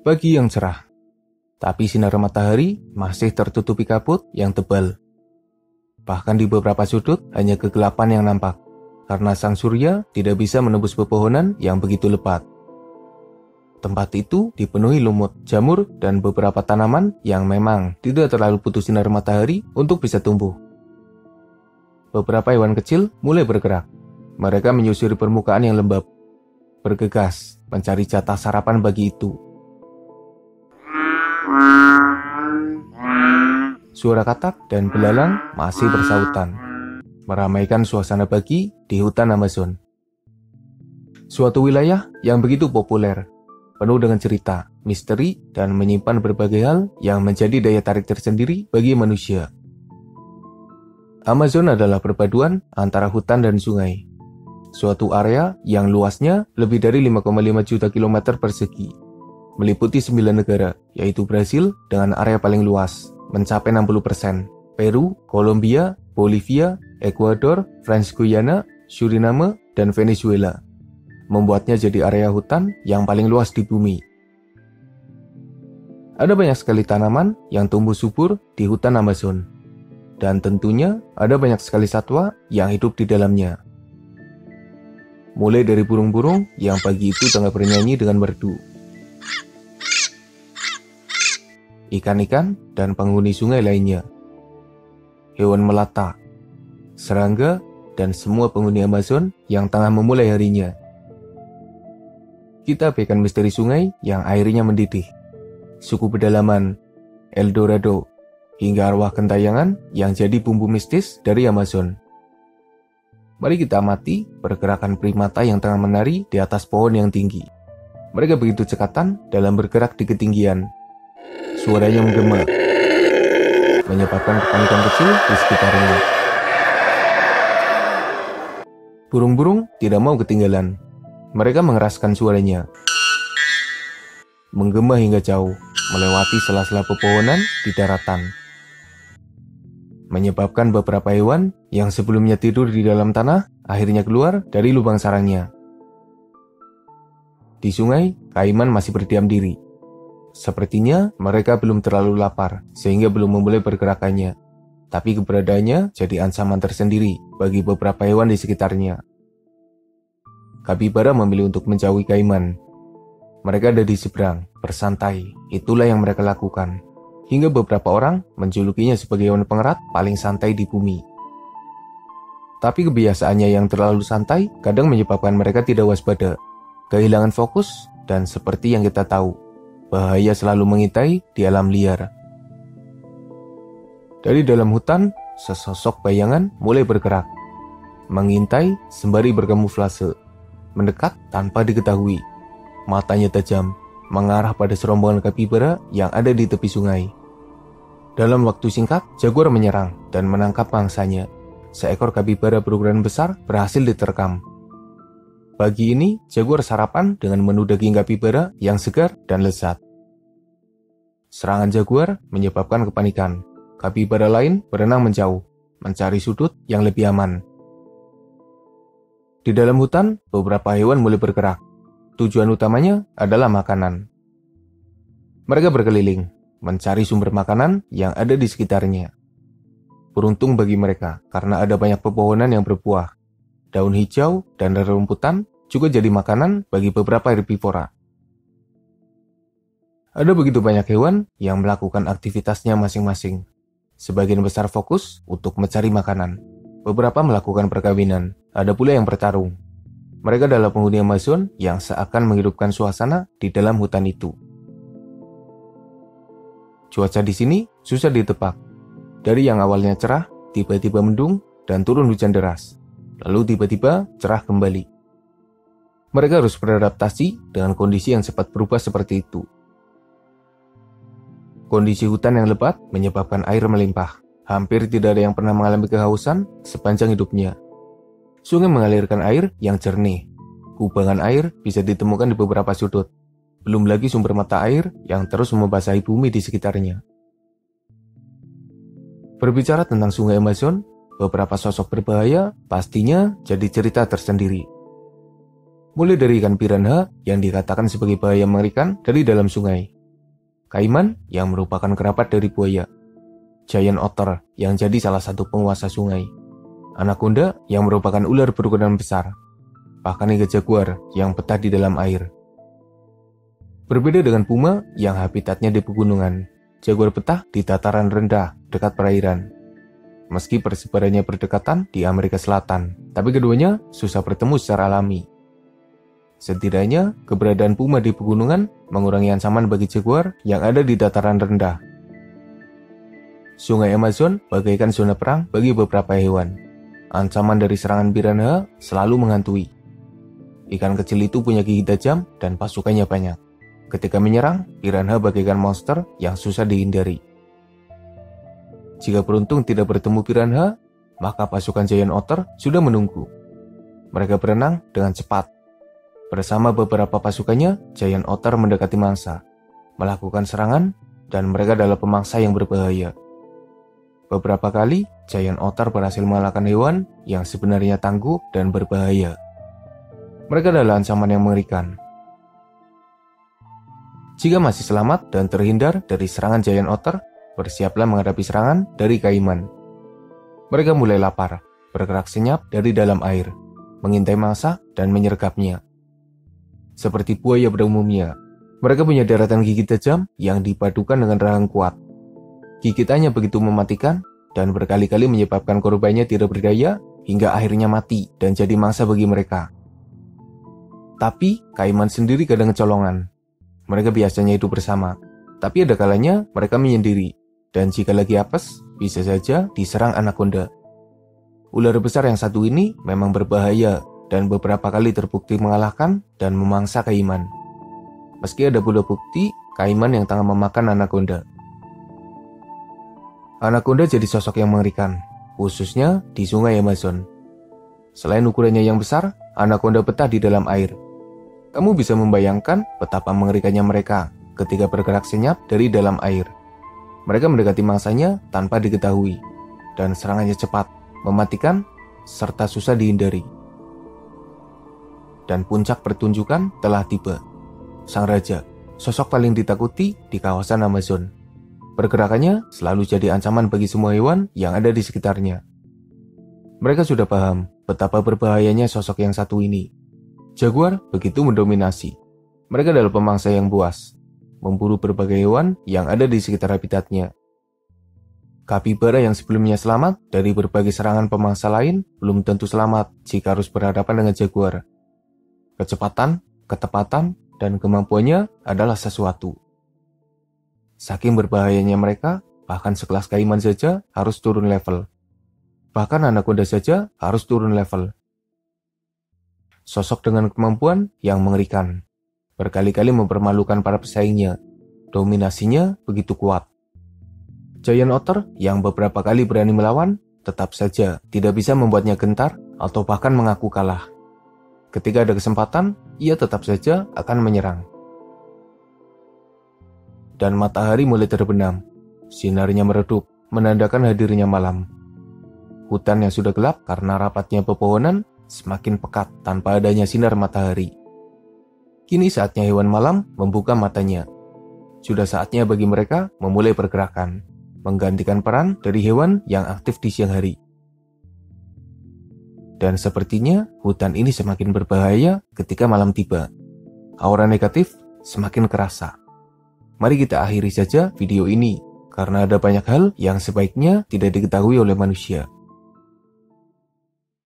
Pagi yang cerah, tapi sinar matahari masih tertutupi kabut yang tebal. Bahkan di beberapa sudut hanya kegelapan yang nampak, karena sang surya tidak bisa menembus pepohonan yang begitu lebat. Tempat itu dipenuhi lumut, jamur, dan beberapa tanaman yang memang tidak terlalu butuh sinar matahari untuk bisa tumbuh. Beberapa hewan kecil mulai bergerak. Mereka menyusuri permukaan yang lembab, bergegas mencari jatah sarapan bagi itu. Suara katak dan belalang masih bersautan, meramaikan suasana pagi di hutan Amazon. Suatu wilayah yang begitu populer, penuh dengan cerita, misteri, dan menyimpan berbagai hal yang menjadi daya tarik tersendiri bagi manusia. Amazon adalah perpaduan antara hutan dan sungai. Suatu area yang luasnya lebih dari 5,5 juta kilometer persegi, meliputi 9 negara, yaitu Brasil dengan area paling luas, mencapai 60%, Peru, Kolombia, Bolivia, Ekuador, French Guiana, Suriname, dan Venezuela, membuatnya jadi area hutan yang paling luas di bumi. Ada banyak sekali tanaman yang tumbuh subur di hutan Amazon, dan tentunya ada banyak sekali satwa yang hidup di dalamnya. Mulai dari burung-burung yang pagi itu tengah bernyanyi dengan merdu, ikan-ikan dan penghuni sungai lainnya, hewan melata, serangga, dan semua penghuni Amazon yang tengah memulai harinya. Kita abaikan misteri sungai yang airnya mendidih, suku pedalaman, El Dorado, hingga arwah gentayangan yang jadi bumbu mistis dari Amazon. Mari kita amati pergerakan primata yang tengah menari di atas pohon yang tinggi. Mereka begitu cekatan dalam bergerak di ketinggian. Suaranya menggema, menyebabkan kepanikan kecil di sekitarnya. Burung-burung tidak mau ketinggalan. Mereka mengeraskan suaranya, menggema hingga jauh, melewati sela-sela pepohonan di daratan, menyebabkan beberapa hewan yang sebelumnya tidur di dalam tanah akhirnya keluar dari lubang sarangnya. Di sungai, kaiman masih berdiam diri. Sepertinya mereka belum terlalu lapar sehingga belum memulai pergerakannya, tapi keberadaannya jadi ancaman tersendiri bagi beberapa hewan di sekitarnya. Kapibara memilih untuk menjauhi kaiman. Mereka ada di seberang, bersantai. Itulah yang mereka lakukan. Hingga beberapa orang menjulukinya sebagai hewan pengerat paling santai di bumi. Tapi kebiasaannya yang terlalu santai kadang menyebabkan mereka tidak waspada, kehilangan fokus, dan seperti yang kita tahu, bahaya selalu mengintai di alam liar. Dari dalam hutan, sesosok bayangan mulai bergerak, mengintai sembari berkamuflase, mendekat tanpa diketahui. Matanya tajam, mengarah pada serombongan kapibara yang ada di tepi sungai. Dalam waktu singkat, jaguar menyerang dan menangkap mangsanya. Seekor kapibara berukuran besar berhasil diterkam. Pagi ini, jaguar sarapan dengan menu daging kapibara yang segar dan lezat. Serangan jaguar menyebabkan kepanikan. Kapibara lain berenang menjauh, mencari sudut yang lebih aman. Di dalam hutan, beberapa hewan mulai bergerak. Tujuan utamanya adalah makanan. Mereka berkeliling, mencari sumber makanan yang ada di sekitarnya. Beruntung bagi mereka, karena ada banyak pepohonan yang berbuah. Daun hijau dan rerumputan juga jadi makanan bagi beberapa herbivora. Ada begitu banyak hewan yang melakukan aktivitasnya masing-masing. Sebagian besar fokus untuk mencari makanan. Beberapa melakukan perkawinan, ada pula yang bertarung. Mereka adalah penghuni Amazon yang seakan menghidupkan suasana di dalam hutan itu. Cuaca di sini susah ditebak. Dari yang awalnya cerah, tiba-tiba mendung dan turun hujan deras. Lalu tiba-tiba cerah kembali. Mereka harus beradaptasi dengan kondisi yang cepat berubah seperti itu. Kondisi hutan yang lebat menyebabkan air melimpah. Hampir tidak ada yang pernah mengalami kehausan sepanjang hidupnya. Sungai mengalirkan air yang jernih. Kubangan air bisa ditemukan di beberapa sudut. Belum lagi sumber mata air yang terus membasahi bumi di sekitarnya. Berbicara tentang sungai Amazon, beberapa sosok berbahaya pastinya jadi cerita tersendiri. Mulai dari ikan piranha yang dikatakan sebagai bahaya mengerikan dari dalam sungai, kaiman yang merupakan kerabat dari buaya, giant otter yang jadi salah satu penguasa sungai, anaconda yang merupakan ular berukuran besar, bahkan hingga jaguar yang betah di dalam air. Berbeda dengan puma yang habitatnya di pegunungan, jaguar betah di dataran rendah dekat perairan. Meski persebarannya berdekatan di Amerika Selatan, tapi keduanya susah bertemu secara alami. Setidaknya, keberadaan puma di pegunungan mengurangi ancaman bagi jaguar yang ada di dataran rendah. Sungai Amazon bagaikan zona perang bagi beberapa hewan. Ancaman dari serangan piranha selalu menghantui. Ikan kecil itu punya gigi tajam dan pasukannya banyak. Ketika menyerang, piranha bagaikan monster yang susah dihindari. Jika beruntung tidak bertemu piranha, maka pasukan giant otter sudah menunggu. Mereka berenang dengan cepat. Bersama beberapa pasukannya, giant otter mendekati mangsa, melakukan serangan, dan mereka adalah pemangsa yang berbahaya. Beberapa kali, giant otter berhasil mengalahkan hewan yang sebenarnya tangguh dan berbahaya. Mereka adalah ancaman yang mengerikan. Jika masih selamat dan terhindar dari serangan giant otter, bersiaplah menghadapi serangan dari kaiman. Mereka mulai lapar, bergerak senyap dari dalam air, mengintai mangsa dan menyergapnya. Seperti buaya pada umumnya, mereka punya daratan gigi tajam yang dipadukan dengan rahang kuat. Gigitannya begitu mematikan dan berkali-kali menyebabkan korbannya tidak berdaya hingga akhirnya mati dan jadi mangsa bagi mereka. Tapi, kaiman sendiri kadang kecolongan. Mereka biasanya hidup bersama, tapi ada kalanya mereka menyendiri, dan jika lagi apes, bisa saja diserang anaconda. Ular besar yang satu ini memang berbahaya dan beberapa kali terbukti mengalahkan dan memangsa kaiman. Meski ada pula bukti kaiman yang tengah memakan anaconda. Anaconda jadi sosok yang mengerikan, khususnya di sungai Amazon. Selain ukurannya yang besar, anaconda betah di dalam air. Kamu bisa membayangkan betapa mengerikannya mereka ketika bergerak senyap dari dalam air. Mereka mendekati mangsanya tanpa diketahui, dan serangannya cepat, mematikan, serta susah dihindari. Dan puncak pertunjukan telah tiba. Sang raja, sosok paling ditakuti di kawasan Amazon. Pergerakannya selalu jadi ancaman bagi semua hewan yang ada di sekitarnya. Mereka sudah paham betapa berbahayanya sosok yang satu ini. Jaguar begitu mendominasi. Mereka adalah pemangsa yang buas, memburu berbagai hewan yang ada di sekitar habitatnya. Kapibara yang sebelumnya selamat dari berbagai serangan pemangsa lain belum tentu selamat jika harus berhadapan dengan jaguar. Kecepatan, ketepatan, dan kemampuannya adalah sesuatu. Saking berbahayanya mereka, bahkan sekelas kaiman saja harus turun level. Bahkan anaconda saja harus turun level. Sosok dengan kemampuan yang mengerikan. Berkali-kali mempermalukan para pesaingnya. Dominasinya begitu kuat. Giant otter yang beberapa kali berani melawan, tetap saja tidak bisa membuatnya gentar atau bahkan mengaku kalah. Ketika ada kesempatan, ia tetap saja akan menyerang. Dan matahari mulai terbenam. Sinarnya meredup, menandakan hadirnya malam. Hutan yang sudah gelap karena rapatnya pepohonan semakin pekat tanpa adanya sinar matahari. Kini saatnya hewan malam membuka matanya. Sudah saatnya bagi mereka memulai pergerakan, menggantikan peran dari hewan yang aktif di siang hari. Dan sepertinya hutan ini semakin berbahaya ketika malam tiba. Aura negatif semakin kerasa. Mari kita akhiri saja video ini, karena ada banyak hal yang sebaiknya tidak diketahui oleh manusia.